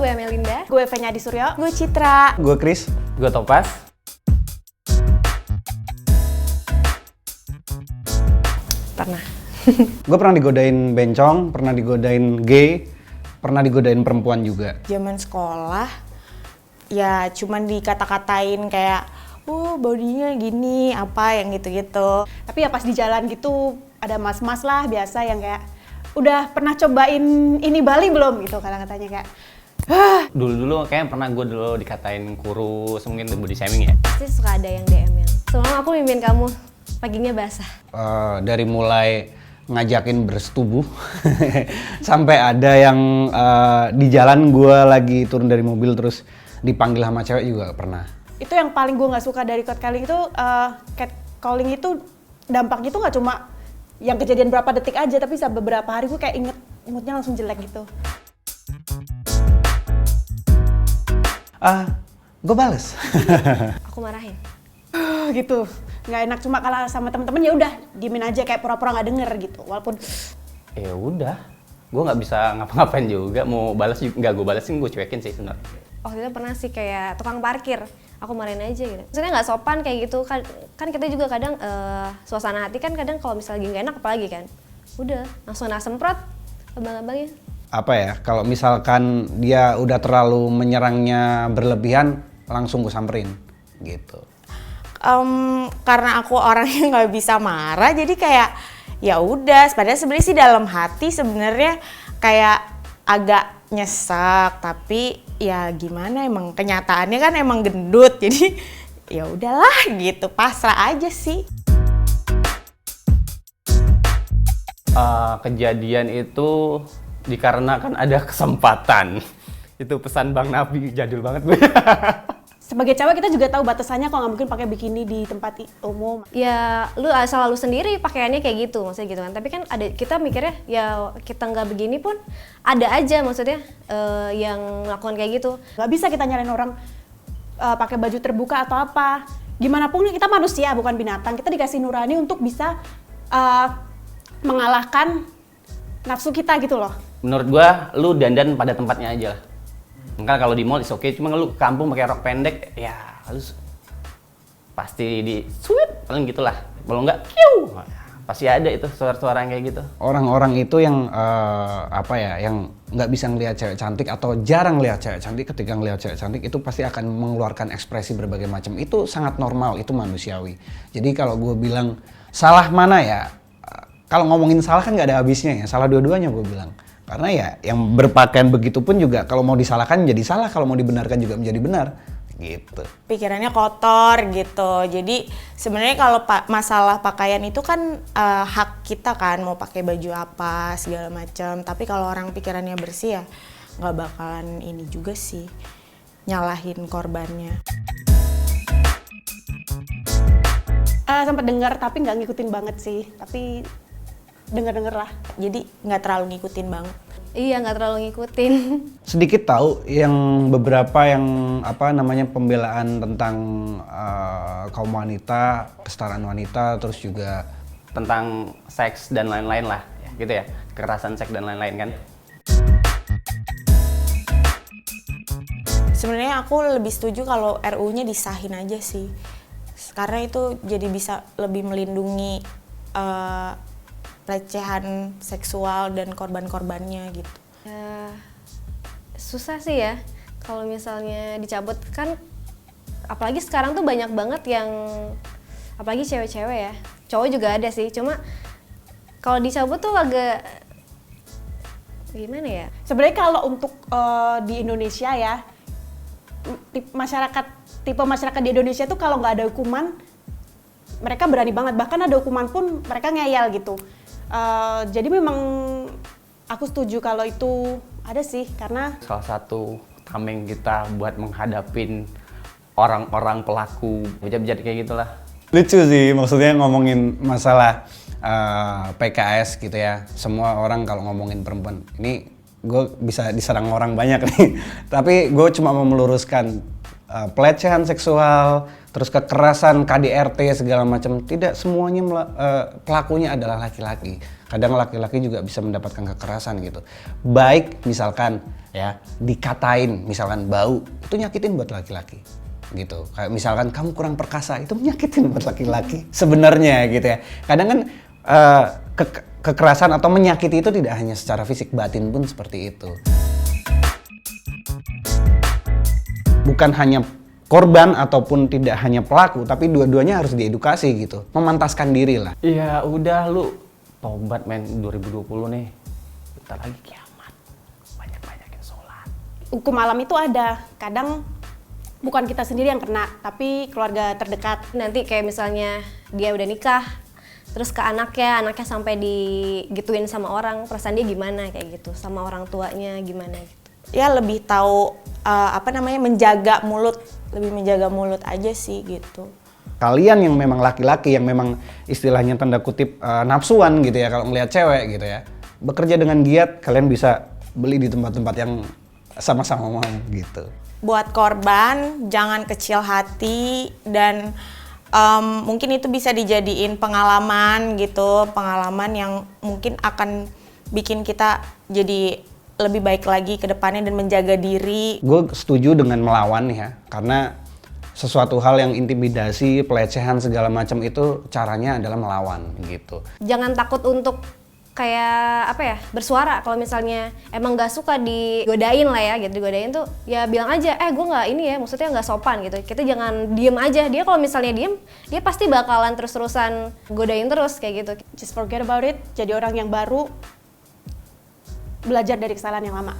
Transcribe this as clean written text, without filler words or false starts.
gue Melinda. Gue Fenya Adi Suryo. Gue Citra. Gue Chris. Gue Topas. Pernah. Gue pernah digodain bencong, pernah digodain gay, pernah digodain perempuan juga. Zaman sekolah, ya cuman dikata-katain kayak, bodinya gini, apa yang gitu-gitu. Tapi ya pas di jalan gitu ada mas-mas lah biasa yang kayak udah pernah cobain ini Bali belum gitu kata-katanya kayak Dulu kayaknya pernah gue dulu dikatain kurus, mungkin body shaming ya. Pasti suka ada yang DM yang, semalam aku mimpin kamu, paginya basah. Dari mulai ngajakin bersetubuh sampai ada yang di jalan gue lagi turun dari mobil terus dipanggil sama cewek juga pernah. itu yang paling gue nggak suka dari catcalling itu catcalling itu dampaknya tuh nggak cuma yang kejadian berapa detik aja tapi bisa beberapa hari gue kayak moodnya langsung jelek gitu. Gue bales. Aku marahin. Gitu nggak enak cuma kalau sama temen-temen ya udah diemin aja kayak pura-pura nggak denger gitu walaupun Ya udah, gue nggak bisa ngapa-ngapain juga. Mau balas juga nggak gue balesin, gue cuekin sih sebenarnya. Waktu itu pernah sih kayak tukang parkir, aku marahin aja gitu. Maksudnya nggak sopan kayak gitu, kan kita juga kadang suasana hati kan kadang kalau misalnya lagi nggak enak apalagi kan. Udah, langsung semprot abang-abangnya. Apa ya, kalau misalkan dia udah terlalu menyerangnya berlebihan, langsung gue samperin gitu. Karena aku orangnya nggak bisa marah, jadi kayak ya udah. Padahal sebenarnya sih dalam hati sebenarnya kayak agak nyesek, tapi ya gimana, emang kenyataannya kan emang gendut, jadi ya udahlah gitu, pasrah aja sih. Kejadian itu dikarenakan ada kesempatan. Itu pesan Bang Nabi, jadul banget gue. sebagai cewek kita juga tahu batasannya kalau nggak mungkin pakai bikini di tempat umum. Ya lu asal lu sendiri pakaiannya kayak gitu, maksudnya gitu kan. Tapi kan ada, kita mikirnya ya kita nggak begini pun ada aja maksudnya yang melakukan kayak gitu. Nggak bisa kita nyalain orang pakai baju terbuka atau apa. Gimana pun kita manusia bukan binatang. Kita dikasih nurani untuk bisa mengalahkan nafsu kita gitu loh. Menurut gue, lu dandan pada tempatnya aja lah. Mungkin kalau di mall is oke, cuma lu ke kampung pakai rok pendek, ya lu pasti di sweet, paling gitulah. Kalau enggak, kiu, pasti ada itu suara-suara yang kayak gitu. Orang-orang itu yang yang nggak bisa ngelihat cewek cantik atau jarang lihat cewek cantik, ketika ngelihat cewek cantik itu pasti akan mengeluarkan ekspresi berbagai macam. Itu sangat normal, itu manusiawi. Jadi kalau gue bilang salah mana ya, kalau ngomongin salah kan nggak ada habisnya ya, salah dua-duanya gue bilang. Karena ya yang berpakaian begitu pun juga kalau mau disalahkan jadi salah, kalau mau dibenarkan juga menjadi benar gitu. Pikirannya kotor gitu. Jadi sebenarnya kalau masalah pakaian itu kan hak kita kan, mau pakai baju apa segala macam. Tapi kalau orang pikirannya bersih ya nggak bakalan ini juga sih, nyalahin korbannya. Sempat dengar tapi nggak ngikutin banget sih. Tapi denger lah. Jadi nggak terlalu ngikutin banget. Iya, nggak terlalu ngikutin. Sedikit tahu yang beberapa yang pembelaan tentang kaum wanita, kesetaraan wanita, terus juga Tentang seks dan lain-lain lah, gitu ya. Kekerasan seks dan lain-lain kan. Sebenarnya aku lebih setuju kalau RU-nya disahin aja sih. Karena itu jadi bisa lebih melindungi pelecehan seksual dan korban-korbannya gitu. Susah sih ya kalau misalnya dicabut kan, apalagi sekarang tuh banyak banget yang, apalagi cewek-cewek ya, cowok juga ada sih, cuma kalau dicabut tuh agak gimana ya? Sebenarnya kalau untuk di Indonesia ya, tipe masyarakat di Indonesia tuh kalau nggak ada hukuman, mereka berani banget. Bahkan ada hukuman pun mereka ngeyel gitu. Jadi memang aku setuju kalau itu ada sih, karena Salah satu tameng kita buat menghadapin orang-orang pelaku bejat-bejat kayak gitulah. lucu sih, maksudnya ngomongin masalah PKS gitu ya. Semua orang kalau ngomongin perempuan, ini gue bisa diserang orang banyak nih. Tapi gue cuma mau meluruskan pelecehan seksual, terus kekerasan, KDRT segala macam. Tidak semuanya pelakunya adalah laki-laki. Kadang laki-laki juga bisa mendapatkan kekerasan gitu. Baik misalkan ya, dikatain misalkan bau, itu nyakitin buat laki-laki gitu. Kayak misalkan kamu kurang perkasa, itu menyakitin buat laki-laki sebenarnya gitu ya. Kadang kan kekerasan atau menyakiti itu tidak hanya secara fisik, batin pun seperti itu. Bukan hanya korban ataupun tidak hanya pelaku, tapi dua-duanya harus diedukasi gitu, memantaskan diri lah. Iya udah lu tobat men, 2020 nih, bentar lagi kiamat, banyak-banyakin sholat. Hukum alam itu ada, kadang bukan kita sendiri yang kena, tapi keluarga terdekat. Nanti kayak misalnya dia udah nikah, terus ke anaknya sampai digituin sama orang, perasaan dia gimana kayak gitu, sama orang tuanya gimana gitu. Ya lebih tahu menjaga mulut, lebih menjaga mulut aja sih gitu. Kalian yang memang laki-laki yang memang istilahnya tanda kutip nafsuan gitu ya kalau melihat cewek gitu ya, bekerja dengan giat, kalian bisa beli di tempat-tempat yang sama-sama mau gitu. Buat korban jangan kecil hati dan mungkin itu bisa dijadiin pengalaman gitu, pengalaman yang mungkin akan bikin kita jadi lebih baik lagi ke depannya dan menjaga diri. Gue setuju dengan melawan nih ya, karena sesuatu hal yang intimidasi, pelecehan segala macam itu caranya adalah melawan gitu. Jangan takut untuk kayak bersuara. Kalau misalnya emang nggak suka digodain lah ya gitu, digodain tuh ya bilang aja, gue nggak ini ya, maksudnya nggak sopan gitu. Kita jangan diem aja. Dia kalau misalnya diem, dia pasti bakalan terus-terusan godain terus kayak gitu. Just forget about it, jadi orang yang baru, belajar dari kesalahan yang lama.